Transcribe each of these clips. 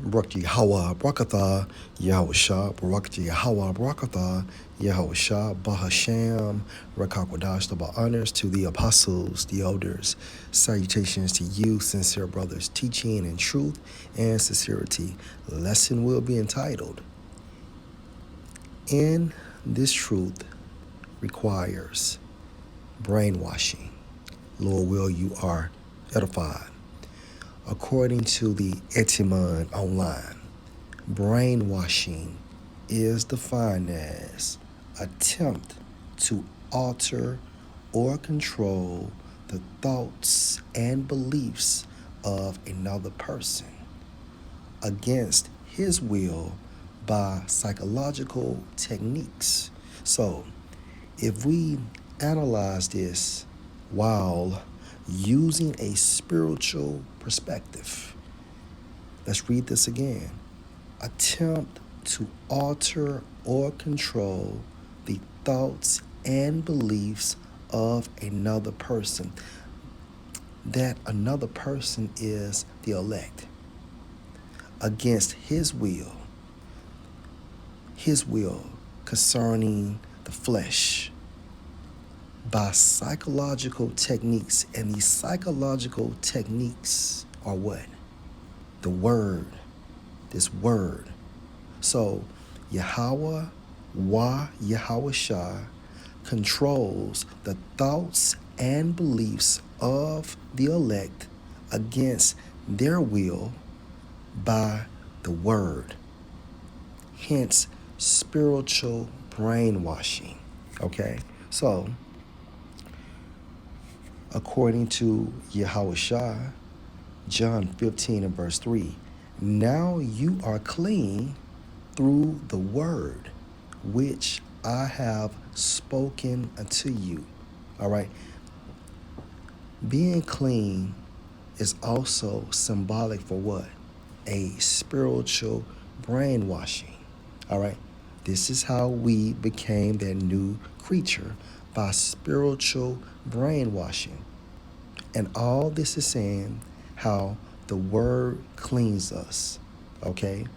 Barak Yahweh, Barakatha, Yahusha, Barak Yahweh, Barakatha, Yahusha, Bahasham, Rakakwadash, the honors to the apostles, the elders. Salutations to you, sincere brothers, teaching in truth and sincerity. Lesson will be entitled, In This Truth Requires Brainwashing. Lord will, you are edified. According to the Etimon online, brainwashing is defined as attempt to alter or control the thoughts and beliefs of another person against his will by psychological techniques. So, if we analyze this while using a spiritual perspective, let's read this again. Attempt to alter or control the thoughts and beliefs of another person. That another person is the elect against his will concerning the flesh by psychological techniques. And these psychological techniques are what? The word. This word. So Yahweh, Yahweh controls the thoughts and beliefs of the elect against their will by the word. Hence, spiritual brainwashing. Okay? So, according to Yahweh, John 15 and verse 3, now you are clean through the word which I have spoken unto you. All right. Being clean is also symbolic for what? A spiritual brainwashing. All right. This is how we became that new creature, by spiritual brainwashing. And all this is saying how the word cleans us. Okay?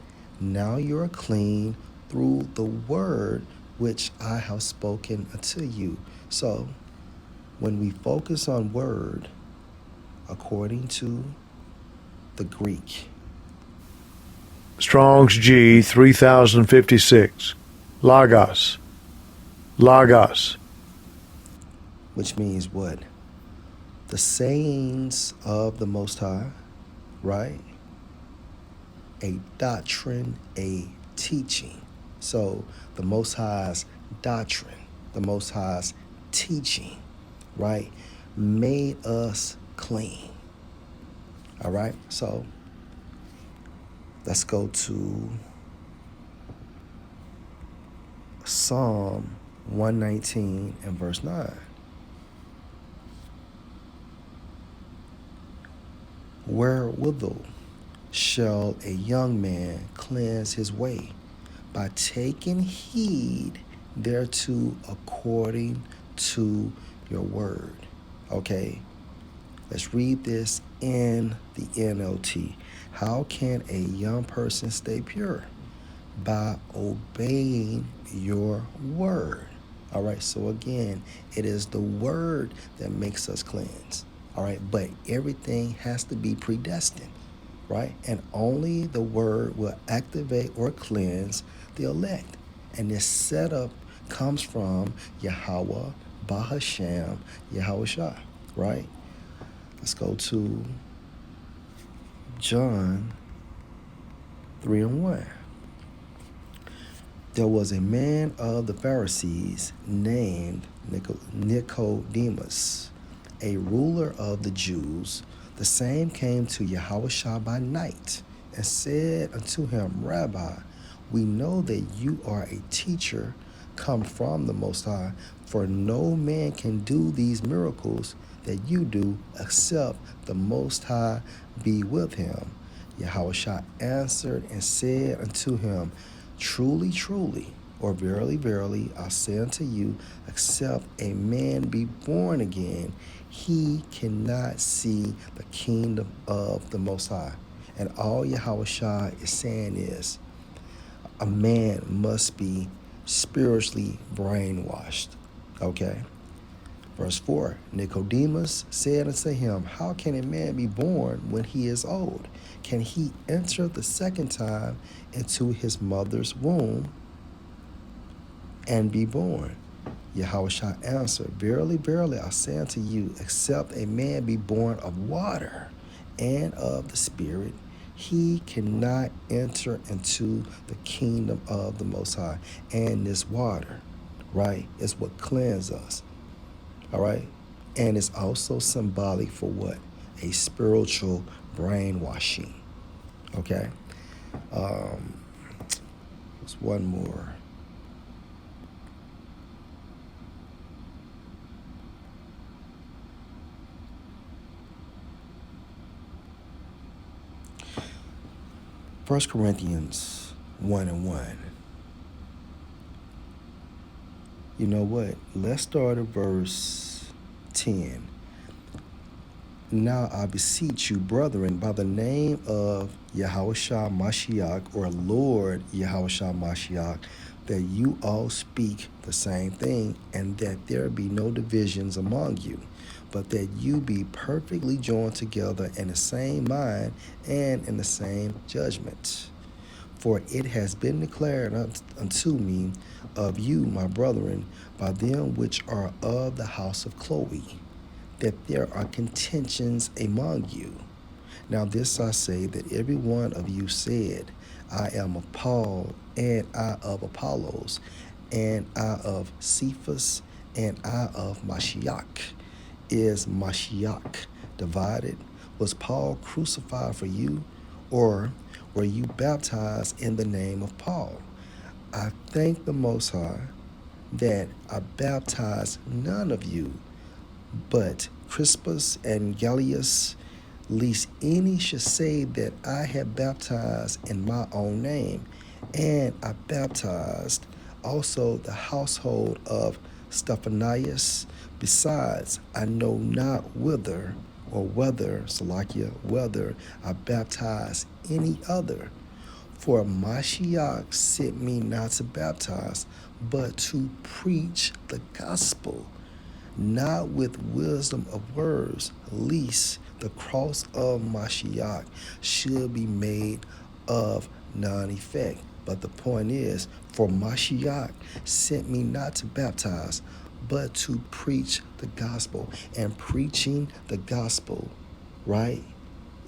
Now you're clean through the word which I have spoken unto you. So, when we focus on word, according to the Greek, Strong's G 3056. Logos. Logos. which means what? The sayings of the Most High, right? A doctrine, a teaching. So the Most High's doctrine, the Most High's teaching, right, made us clean. All right? So let's go to Psalm 119 and verse 9. Wherewithal shall a young man cleanse his way? By taking heed thereto according to your word. Okay, let's read this in the NLT. How can a young person stay pure? By obeying your word. All right, so again, it is the word that makes us cleanse. All right, but everything has to be predestined, right? And only the word will activate or cleanse the elect. And this setup comes from Yahweh, Bahasham, Yahweh, right? Let's go to John 3 and 1. There was a man of the Pharisees named Nicodemus, a ruler of the Jews. The same came to Yahushua by night and said unto him, Rabbi, we know that you are a teacher come from the Most High, for no man can do these miracles that you do except the Most High be with him. Yahushua answered and said unto him, Truly, truly, or verily, verily, I say unto you, except a man be born again, he cannot see the kingdom of the Most High. And all Yahweh Shai is saying is a man must be spiritually brainwashed. Okay? Verse 4, Nicodemus said unto him, how can a man be born when he is old? Can he enter the second time into his mother's womb and be born? Yahushua answered, verily, verily, I say unto you, except a man be born of water and of the Spirit, he cannot enter into the kingdom of the Most High. And this water, right, is what cleanses us. All right? And it's also symbolic for what? A spiritual brainwashing. Okay? There's one more. First Corinthians 1:1. You know what? Let's start at verse 10. Now I beseech you, brethren, by the name of Yahushua Mashiach, or Lord Yahushua Mashiach, that you all speak the same thing, and that there be no divisions among you, but that you be perfectly joined together in the same mind and in the same judgment. For it has been declared unto me of you, my brethren, by them which are of the house of Chloe, that there are contentions among you. Now this I say, that every one of you said, I am of Paul, and I of Apollos, and I of Cephas, and I of Mashiach. Is Mashiach divided? Was Paul crucified for you? Or were you baptized in the name of Paul? I thank the Most High that I baptized none of you but Crispus and Gaius, lest any should say that I have baptized in my own name. And I baptized also the household of Stephanias. Besides, I know not whether whether I baptize any other. For Mashiach sent me not to baptize, but to preach the gospel, not with wisdom of words, lest the cross of Mashiach should be made of none effect. But the point is, for Mashiach sent me not to baptize, but to preach the gospel. And preaching the gospel, right,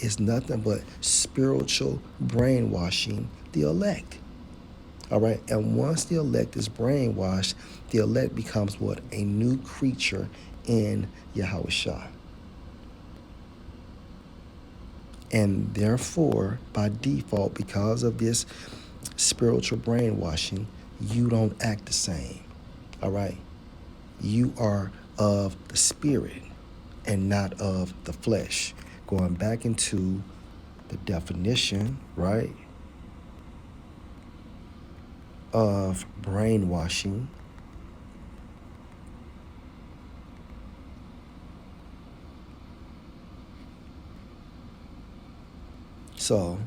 is nothing but spiritual brainwashing the elect. All right. And once the elect is brainwashed, the elect becomes what? A new creature in Yahushua. And therefore, by default, because of this spiritual brainwashing, you don't act the same. All right. You are of the Spirit and not of the flesh. Going back into the definition, right, of brainwashing. So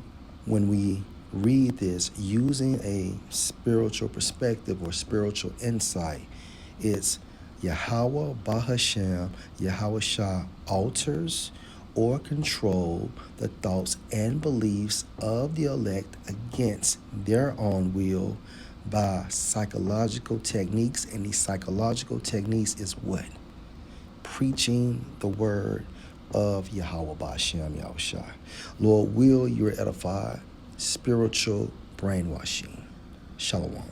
when we read this using a spiritual perspective or spiritual insight, it's Yahweh Bahashem, Yahweh Shah alters or control the thoughts and beliefs of the elect against their own will by psychological techniques. And these psychological techniques is what? Preaching the word of Yahweh Bahashem Yahushua. Lord, will you're edified. Spiritual brainwashing. Shalom.